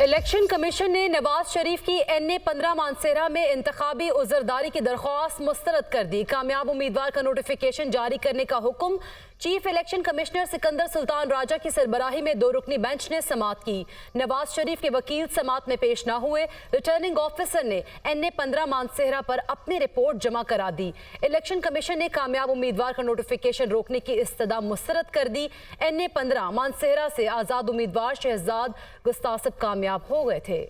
Election commission ने नवाज शरीफ की NA 15 Mansehra में इंतखाबी उज़रदारी की दरख्वास्त मुस्तरद कर दी। कामयाब उम्मीदवार का नोटिफिकेशन जारी करने का हुक्म chief election commissioner Sikandar Sultan Raja की सरबराही में 2 रुकनी बेंच ने समाअत की। नवाज शरीफ के वकील समाअत में पेश न हुए। रिटर्निंग ऑफिसर ने NA 15 मानसेरा पर अपनी रिपोर्ट जमा करा दी। इलेक्शन कमीशन ने कामयाब उम्मीदवार का नोटिफिकेशन रोकने की इस्तदा मुस्तरद कर दी। NA 15 मानसेरा से आज़ाद उम्मीदवार शहजाद गुस्तासिब कामयाब हो गए थे।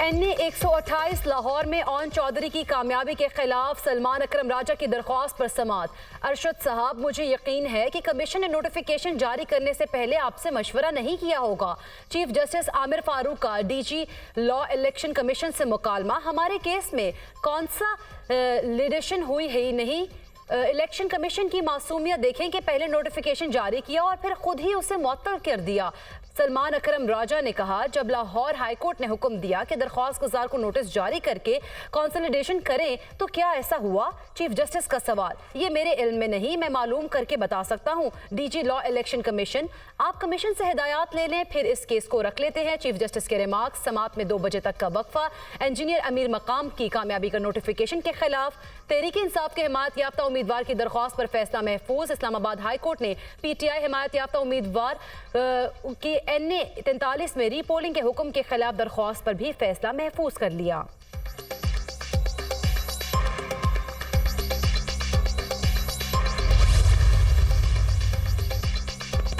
NA 128 लाहौर में ओन चौधरी की कामयाबी के खिलाफ सलमान अकरम राजा की दरख्वास्त पर समाअत। अरशद साहब, मुझे यकीन है कि कमीशन ने नोटिफिकेशन जारी करने से पहले आपसे मशवरा नहीं किया होगा। चीफ जस्टिस आमिर फारूक का DG लॉ इलेक्शन कमीशन से मुकालमा। हमारे केस में कौन सा लिटिगेशन हुई है नहीं। इलेक्शन कमीशन की मासूमियत देखें कि पहले नोटिफिकेशन जारी किया और फिर खुद ही उसे मुअत्तल कर दिया। सलमान अकरम राजा ने कहा, जब लाहौर हाईकोर्ट ने हुक्म दिया कि दरख्वास्त गुजार को नोटिस जारी करके कंसोलिडेशन करें तो क्या ऐसा हुआ? चीफ जस्टिस का सवाल, ये मेरे इल्म में नहीं, मैं मालूम करके बता सकता हूँ। DG लॉ इलेक्शन कमीशन, आप कमीशन से हिदायत ले लें, फिर इस केस को रख लेते हैं। चीफ जस्टिस के रिमार्क्स। समाअत में 2 बजे तक का वक्फा। इंजीनियर अमीर मकाम की कामयाबी का नोटिफिकेशन के खिलाफ तहरीक इंसाफ के हिमायत याफ्ता उम्मीदवार की दरख्वास्त पर फैसला महफूज। इस्लामाबाद हाई कोर्ट ने PTI हिमायत याफ्ता उम्मीदवार की NA 43 में रीपोलिंग के हुक्म के खिलाफ दरख्वास्त पर भी फैसला महफूज कर लिया।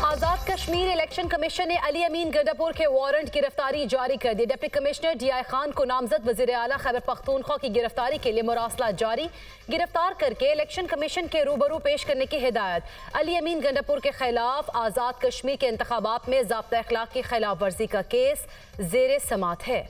आजाद कश्मीर इलेक्शन कमीशन ने अली अमीन गंडापुर के वारंट गिरफ्तारी जारी कर दी। डिप्टी कमिश्नर DI खान को नामजद वज़ीर आला खैबर पख्तूनख्वा की गिरफ्तारी के लिए मुरासला जारी। गिरफ्तार करके इलेक्शन कमीशन के रूबरू पेश करने की हिदायत। अली अमीन गंडापुर के खिलाफ आजाद कश्मीर के इंतखाबात में ज़ाब्ता अखलाक की खिलाफ वर्जी का केस ज़ेरे समाअत है।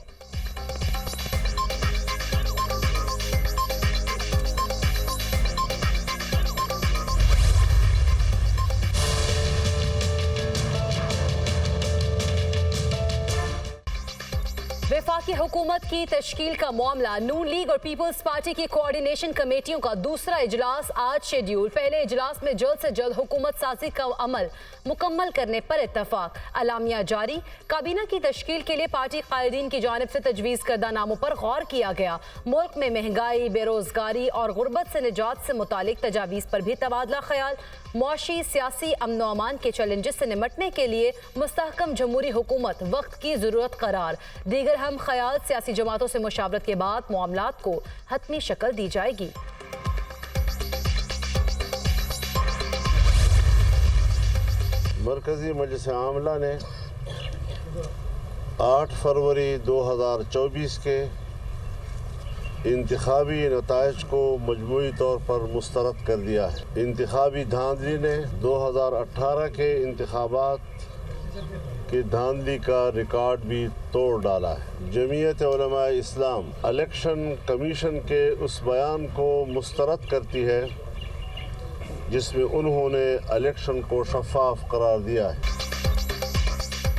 वफाकी हुकूमत की तश्कील का मामला। नून लीग और पीपल्स पार्टी की कोऑर्डिनेशन कमेटियों का दूसरा इजलास आज शेड्यूल। पहले इजलास में जल्द से जल्द हुकूमत साजी का अमल मुकम्मल करने पर इत्तफाक। अलामिया जारी। काबीना की तश्कील के लिए पार्टी कायदीन की जानिब से तजवीज़ करदा नामों पर गौर किया गया। मुल्क में महंगाई, बेरोजगारी और गुर्बत से निजात से मुतालिक तजावीज़ पर भी तबादला ख्याल। मुआशी सियासी अमन व अमान के चैलेंजेस से निमटने के लिए मुस्तहकम जमहूरी हुकूमत वक्त की ज़रूरत करार। दीगर हम ख्याल सियासी जमातों से मुशावरत के बाद मामलात को हतमी शक्ल दी जाएगी। मरकजी मजलिस आमला ने 8 फरवरी 2024 के इंतखाबी नताइज को मजमूई तौर पर मुस्तरद कर दिया है। इंतखाबी धांधली ने 2018 के इंतखाबात की धांधली का रिकॉर्ड भी तोड़ डाला है। जमीयत उलमा इस्लाम इलेक्शन कमीशन के उस बयान को मुस्तरद करती है जिसमें उन्होंने इलेक्शन को शफाफ करार दिया है।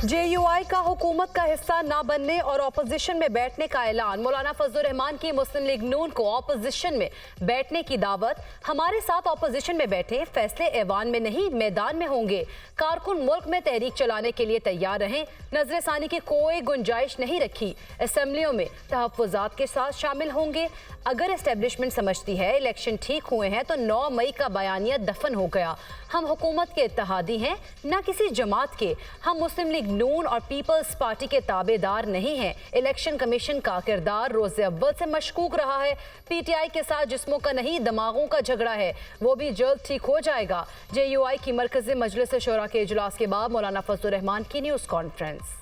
JUI का हुकूमत का हिस्सा ना बनने और ऑपोजिशन में बैठने का ऐलान। मौलाना फजलुर रहमान की मुस्लिम लीग नून को ऑपोजिशन में बैठने की दावत। हमारे साथ ऑपोजिशन में बैठे, फैसले ऐवान में नहीं मैदान में होंगे। कारकुन मुल्क में तहरीक चलाने के लिए तैयार रहें। नजरसानी की कोई गुंजाइश नहीं रखी। असम्बलियों में तहफ़्फ़ुज़ात के साथ शामिल होंगे। अगर एस्टेब्लिशमेंट समझती है इलेक्शन ठीक हुए हैं तो 9 मई का बयानिया दफन हो गया। हम हुकूमत के इत्तेहादी हैं, ना किसी जमात के। हम मुस्लिम लीग नून और पीपल्स पार्टी के ताबेदार नहीं हैं। इलेक्शन कमीशन का किरदार रोज़े अव्वल से मशकूक रहा है। PTI के साथ जिस्मों का नहीं दिमागों का झगड़ा है, वो भी जल्द ठीक हो जाएगा। JUI की मरकज़ी मजलिस शूरा के इजलास के बाद मौलाना फजलुर रहमान की न्यूज़ कॉन्फ्रेंस।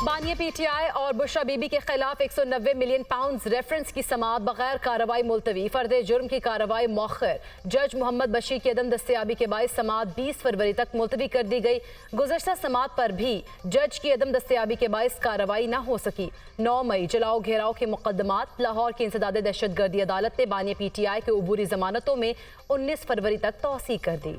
बानिया PTI और बुशरा बीबी के खिलाफ 190 मिलियन पाउंड रेफरेंस की समाअत बगैर कार्रवाई मुलतवी। फर्द जुर्म की कार्रवाई मौखर। जज मोहम्मद बशीर की अदम दस्तयाबी के बायस समाअत 20 फरवरी तक मुलतवी कर दी गई। गुज़श्ता समाअत पर भी जज की अदम दस्तयाबी के बायस कार्रवाई न हो सकी। 9 मई जलाओ घेराव के मुकदमात। लाहौर की इंसदाद दहशत गर्दी अदालत ने बानिया PTI के अबूरी जमानतों में 19 फरवरी तक तौसीक कर दी।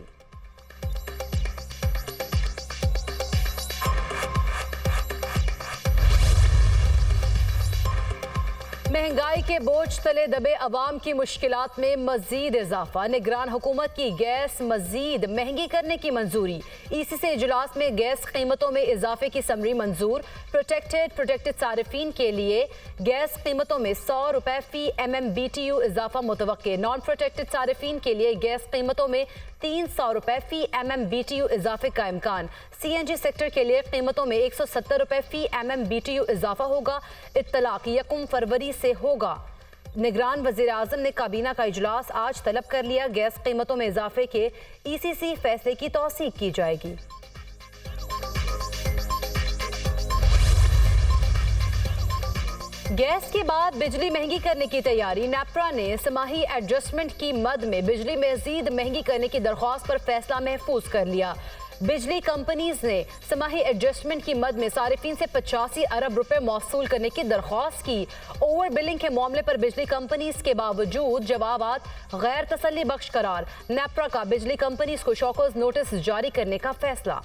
महंगाई के बोझ तले दबे अवाम की मुश्किलात में मजीद इजाफा। निगरान हुकूमत की गैस मजीद महंगी करने की मंजूरी। ईसी से इजलास में गैस कीमतों में इजाफे की समरी मंजूर। प्रोटेक्टेड सारिफीन के लिए गैस कीमतों में 100 रुपए फी MMBTU इजाफा मुतवक्के। नॉन प्रोटेक्टेड सारिफीन के लिए गैस कीमतों में 300 रुपए फी MMBTU इजाफे का इम्कान। CNG सेक्टर के लिए कीमतों में 170 रुपए फी MMBTU इजाफा होगा। इत्तलाक 1 फरवरी से होगा। निगरान वजीर आजम ने काबीना का इजलास आज तलब कर लिया। गैस कीमतों में इजाफे के ECC फैसले की तौसीक की जाएगी। गैस के बाद बिजली महंगी करने की तैयारी। नेपरा ने समाही एडजस्टमेंट की मद में बिजली मजीद महंगी करने की दरख्वास्त पर फैसला महफूज कर लिया। बिजली कंपनीज ने समाही एडजस्टमेंट की मद में सारिफीन से 85 अरब रुपए मौसूल करने की दरख्वास्त की। ओवर बिलिंग के मामले पर बिजली कंपनीज के बावजूद जवाबात गैर तसल्ली बख्श करार। नेपरा का बिजली कंपनीज को शॉकर्स नोटिस जारी करने का फैसला।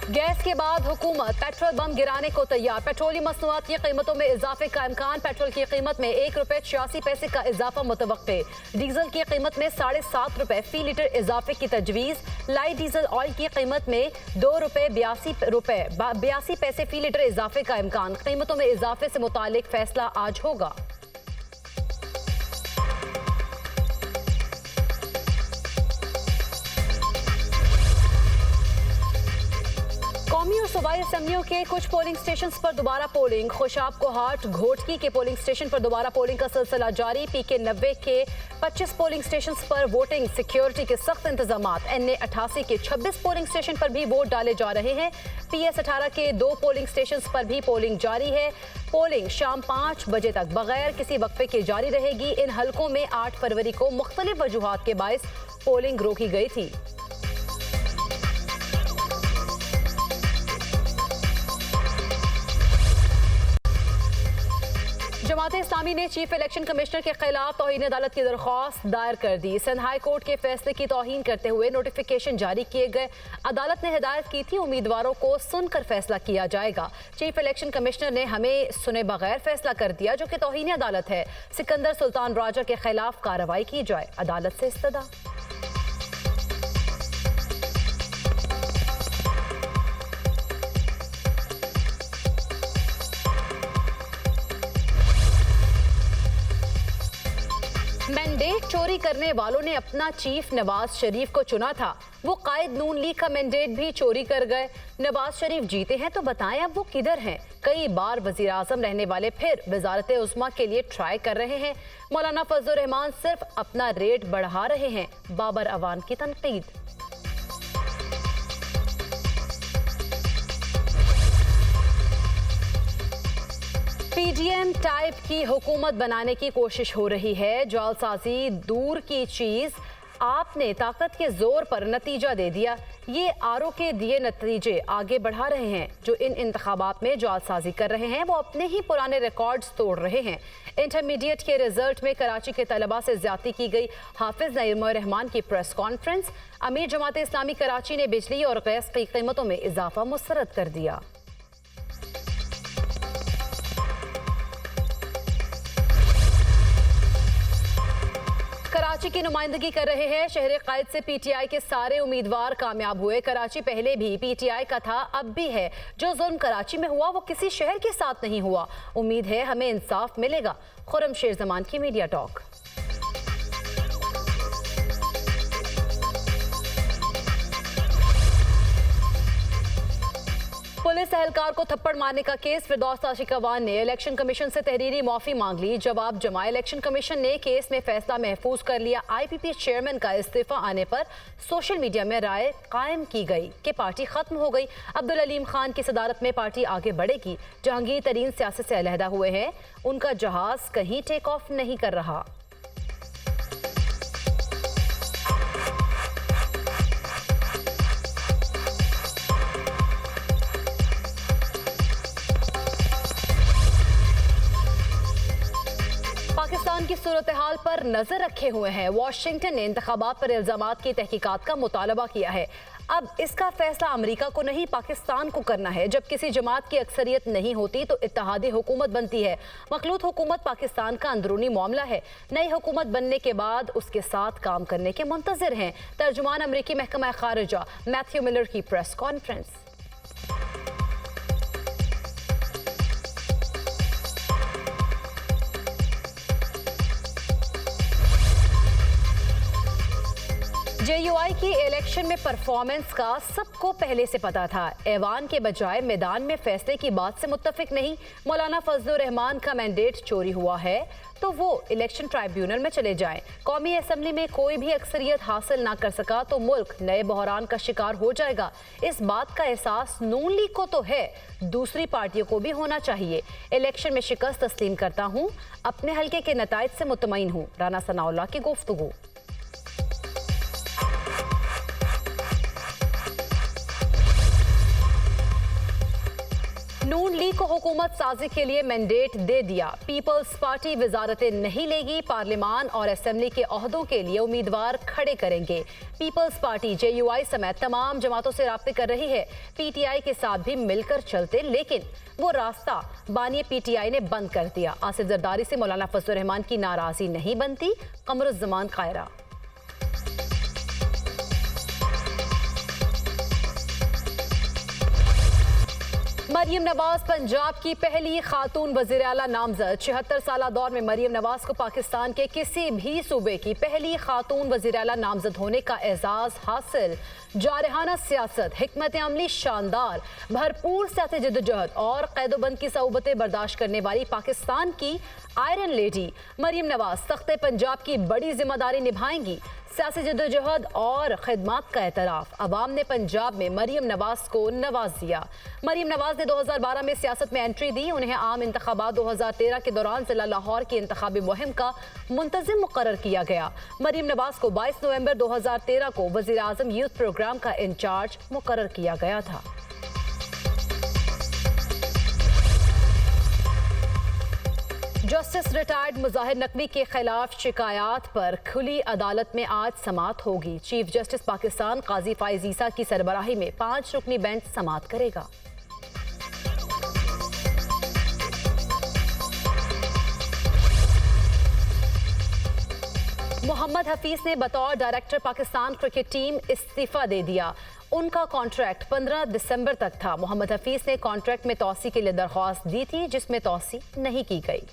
गैस के बाद हुकूमत पेट्रोल बम गिराने को तैयार। पेट्रोलियम मसनूआत की कीमतों में इजाफे का इम्कान। पेट्रोल की कीमत में 1 रुपए 86 पैसे का इजाफा मुतवक्के। डीजल की कीमत में 7.5 रुपए फी लीटर इजाफे की तजवीज़। लाइट डीजल ऑयल की कीमत में 2 रुपए 82 पैसे फी लीटर इजाफे का इम्कान। कीमतों में इजाफे से मुतालिक फैसला आज होगा। कौमी और सूबाई असम्बलियों के कुछ पोलिंग स्टेशन पर दोबारा पोलिंग। खुशाब कोहाट घोटकी के पोलिंग स्टेशन पर दोबारा पोलिंग का सिलसिला जारी। PK 90 के 25 पोलिंग स्टेशन पर वोटिंग। सिक्योरिटी के सख्त इंतजाम। NA 88 के 26 पोलिंग स्टेशन पर भी वोट डाले जा रहे हैं। PS 18 के 2 पोलिंग स्टेशन पर भी पोलिंग जारी है। पोलिंग शाम 5 बजे तक बगैर किसी वक्फे के जारी रहेगी। इन हलकों में 8 फरवरी को मुख्तलिफ वजूहात के बायस पोलिंग रोकी गई थी। जमात इस्लामी ने चीफ इलेक्शन कमिश्नर के खिलाफ तौहीन अदालत की दरख्वास्त दायर कर दी। सिंध हाई कोर्ट के फैसले की तौहीन करते हुए नोटिफिकेशन जारी किए गए। अदालत ने हिदायत की थी उम्मीदवारों को सुनकर फैसला किया जाएगा। चीफ इलेक्शन कमिश्नर ने हमें सुने बगैर फैसला कर दिया, जो कि तौहीन अदालत है। सिकंदर सुल्तान राजा के खिलाफ कार्रवाई की जाए। अदालत से इस्तदा। मैंडेट चोरी करने वालों ने अपना चीफ नवाज शरीफ को चुना था। वो कायद नून लीग का मैंडेट भी चोरी कर गए। नवाज शरीफ जीते हैं तो बताएं अब वो किधर हैं। कई बार वजीर आजम रहने वाले फिर वजारत उस्मा के लिए ट्राई कर रहे हैं। मौलाना फजलुर रहमान सिर्फ अपना रेट बढ़ा रहे हैं। बाबर अवान की तनकीद। PDM टाइप की हुकूमत बनाने की कोशिश हो रही है। जालसाजी दूर की चीज, आपने ताकत के जोर पर नतीजा दे दिया। ये आरओ के दिए नतीजे आगे बढ़ा रहे हैं। जो इन इंतखाबात में जालसाजी कर रहे हैं वो अपने ही पुराने रिकॉर्ड्स तोड़ रहे हैं। इंटरमीडिएट के रिजल्ट में कराची के तलबा से ज्यादती की गई। हाफिज नईम रहमान की प्रेस कॉन्फ्रेंस। अमीर जमात इस्लामी कराची ने बिजली और गैस की कीमतों में इजाफा मुस्तरद कर दिया। कराची की नुमाइंदगी कर रहे हैं। शहर कायद से PTI के सारे उम्मीदवार कामयाब हुए। कराची पहले भी PTI का था, अब भी है। जो जुल्म कराची में हुआ वो किसी शहर के साथ नहीं हुआ। उम्मीद है हमें इंसाफ मिलेगा। खुर्रम शेर जमान की मीडिया टॉक। पुलिस एहलकार को थप्पड़ मारने का केस। फिरदौस आशिकवान ने इलेक्शन कमीशन से तहरीरी माफी मांग ली। जवाब जमा। इलेक्शन कमीशन ने केस में फैसला महफूज कर लिया। IPP चेयरमैन का इस्तीफा आने पर सोशल मीडिया में राय कायम की गई कि पार्टी खत्म हो गई। अब्दुल अलीम खान की सदारत में पार्टी आगे बढ़ेगी। जहांगीर तरीन सियासत से अलहदा हुए हैं। उनका जहाज कहीं टेक ऑफ नहीं कर रहा। पाकिस्तान की सूरत हाल पर नजर रखे हुए हैं। वाशिंगटन ने इंतखाबात पर इल्जामात की तहकीकात का मुतालबा किया है। अब इसका फैसला अमेरिका को नहीं पाकिस्तान को करना है। जब किसी जमात की अक्सरियत नहीं होती तो इत्तेहादी हुकूमत बनती है। मखलूत हुकूमत पाकिस्तान का अंदरूनी मामला है। नई हुकूमत बनने के बाद उसके साथ काम करने के मुंतजिर हैं। तर्जुमान अमरीकी महकमा खारिजा मैथ्यू मिलर की प्रेस कॉन्फ्रेंस। JUI की इलेक्शन में परफॉर्मेंस का सबको पहले से पता था। ऐवान के बजाय मैदान में फैसले की बात से मुत्तफिक नहीं। मौलाना फजलुर रहमान का मैंडेट चोरी हुआ है तो वो इलेक्शन ट्राइब्यूनल में चले जाएं। कौमी असम्बली में कोई भी अक्सरियत हासिल ना कर सका तो मुल्क नए बहरान का शिकार हो जाएगा। इस बात का एहसास नून लीग को तो है, दूसरी पार्टियों को भी होना चाहिए। इलेक्शन में शिकस्त तस्लीम करता हूँ, अपने हल्के के नताइज से मुतमईन हूँ। राना सनाउल्लाह की गुफ्तगू। नून लीग को हुकूमत साजी के लिए मैंडेट दे दिया। पीपल्स पार्टी वजारतें नहीं लेगी, पार्लिमान और असेंबली के ओहदों के लिए उम्मीदवार खड़े करेंगे। पीपल्स पार्टी JUI समेत तमाम जमातों से राब्ते कर रही है। PTI के साथ भी मिलकर चलते, लेकिन वो रास्ता बानी PTI ने बंद कर दिया। आसिफ जरदारी से मौलाना फजलुर रहमान की नाराजगी नहीं बनती। कमरुज़्ज़मान कायरा। मरियम नवाज पंजाब की पहली खातून वज़ीर आला नामजद। 76 साला दौर में मरियम नवाज को पाकिस्तान के किसी भी सूबे की पहली खातून वज़ीर आला नामजद होने का एजाज हासिल। जारहाना सियासत, हिकमत अमली शानदार, भरपूर सियासी जद्दोजहद और कैदोबंद की सऊबतें बर्दाश्त करने वाली पाकिस्तान की आयरन लेडी मरियम नवाज तख्ते पंजाब की बड़ी जिम्मेदारी निभाएंगी। सियासी जद्दोजहद और खिदमत का एतराफ़। अवाम ने पंजाब में मरियम नवाज को नवाज दिया। मरियम नवाज ने 2012 में सियासत में एंट्री दी। उन्हें आम इंतखाबात 2013 के दौरान जिला लाहौर की इंतखाबी मुहिम का मुंतजिम मुकर्रर किया गया। मरियम नवाज को 22 नवंबर 2013 को वज़ीर आज़म यूथ प्रोग्राम का इंचार्ज मुकर्रर किया गया था। जस्टिस रिटायर्ड मुजाहिर नकवी के खिलाफ शिकायत पर खुली अदालत में आज समाअत होगी। चीफ जस्टिस पाकिस्तान काजी फाइज ईसा की सरबराही में 5 रुकनी बेंच समाअत करेगा। मोहम्मद हफीज ने बतौर डायरेक्टर पाकिस्तान क्रिकेट टीम इस्तीफा दे दिया। उनका कॉन्ट्रैक्ट 15 दिसंबर तक था। मोहम्मद हफीज ने कॉन्ट्रैक्ट में तौसी के लिए दरख्वास्त दी थी, जिसमें तौसी नहीं की गई।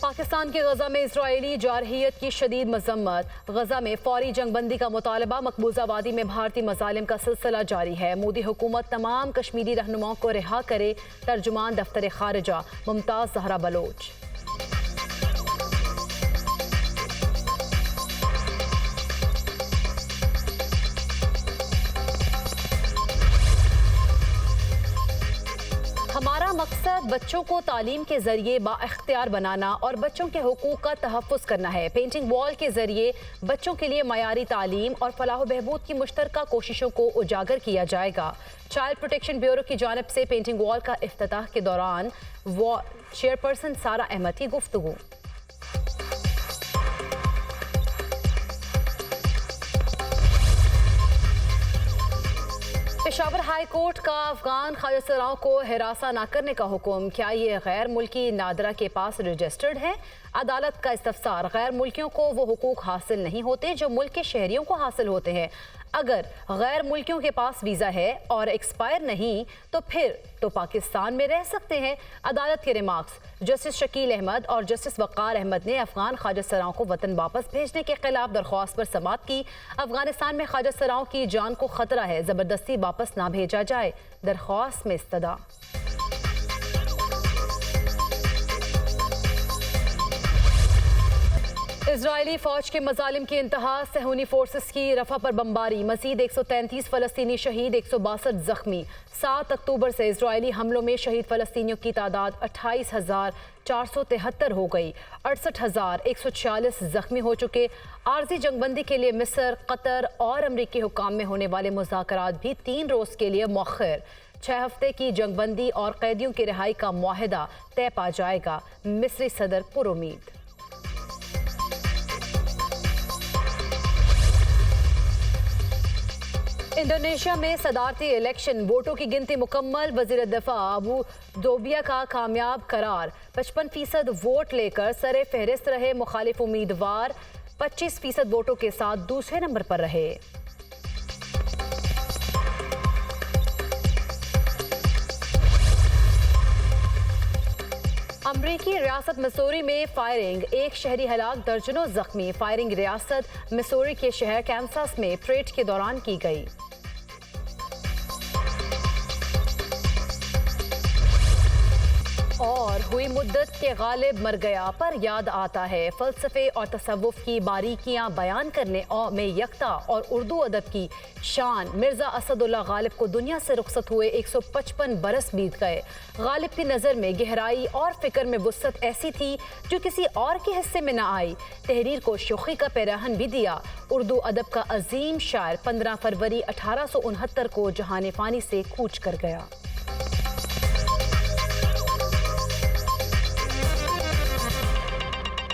पाकिस्तान के गजा में इजरायली जारहियत की शदीद मजम्मत। गजा में फौरी जंगबंदी का मुतालबा। मकबूजा वादी में भारतीय मजालिम का सिलसिला जारी है। मोदी हुकूमत तमाम कश्मीरी रहनुमाओं को रिहा करे। तर्जुमान दफ्तर खारिजा मुमताज जहरा बलोच। हमारा मकसद बच्चों को तालीम के जरिए बाइख्तियार बनाना और बच्चों के हुकूक का तहफ़्फ़ुज़ करना है। पेंटिंग वॉल के जरिए बच्चों के लिए मयारी तालीम और फलाह बहबूद की मुश्तरका कोशिशों को उजागर किया जाएगा। चाइल्ड प्रोटेक्शन ब्यूरो की जानिब से पेंटिंग वॉल का इफ्तिताह के दौरान चेयरपर्सन सारा अहमद की गुफ्तगू। पेशावर हाई कोर्ट का अफगान ख्वाजा को हिरासा न करने का हुक्म। क्या ये गैर मुल्की नादरा के पास रजिस्टर्ड है? अदालत का इस्तफसार। गैर मुल्कियों को वो हुकूक हासिल नहीं होते जो मुल्क के शहरियों को हासिल होते हैं। अगर गैर मुल्कियों के पास वीज़ा है और एक्सपायर नहीं तो फिर तो पाकिस्तान में रह सकते हैं। अदालत के रिमार्क्स। जस्टिस शकील अहमद और जस्टिस वक़ार अहमद ने अफगान ख्वाजा को वतन वापस भेजने के खिलाफ दरख्वास्त पर समाअत की। अफगानिस्तान में ख्वाजा की जान को खतरा है, ज़बरदस्ती वापस ना भेजा जाए। दरख्वास्त में इस्तदा। इजरायली फौज के मजालिम की इंतहा, सहूनी फोर्सेस की रफा पर बमबारी, मजीद 133 फलस्तीनी शहीद, 162 जख्मी। 7 अक्टूबर से इजरायली हमलों में शहीद फलस्तीनियों की तादाद 28,473 हो गई। 68,146 जख्मी हो चुके। आर्जी जंगबंदी के लिए मिस्र, कतर और अमरीकी हुकाम में होने वाले मुज़ाकरात भी 3 रोज़ के लिए मौखर। 6 हफ्ते की जंगबंदी और कैदियों की रिहाई का मुआहदा तय पा जाएगा, मिस्री सदर पुरुमीद। इंडोनेशिया में सदारती इलेक्शन, वोटों की गिनती मुकम्मल। वजीर दिफा अबू दोबिया का कामयाब करार। 55% वोट लेकर सरे फहरिस्त रहे मुखालिफ उम्मीदवार। 25% वोटों के साथ दूसरे नंबर पर रहे। अमरीकी रियासत मिसूरी में फायरिंग, 1 शहरी हलाक, दर्जनों जख्मी। फायरिंग रियासत मिसूरी के शहर कैंसास में परेड के दौरान की गई। और हुई मुद्दत के गालिब मर गया पर याद आता है। फ़लसफ़े और तसव्वुफ़ की बारीकियां बयान करने में यकता और उर्दू अदब की शान। मिर्ज़ा असदुल्ला गालिब को दुनिया से रुखसत हुए 155 बरस बीत गए। गालिब की नज़र में गहराई और फ़िक्र में वुसअत ऐसी थी जो किसी और के हिस्से में न आई। तहरीर को शोखी का पैराहन भी दिया। उर्दू अदब का अजीम शायर 15 फरवरी 1869 को जहाने फ़ानी से कूच कर गया।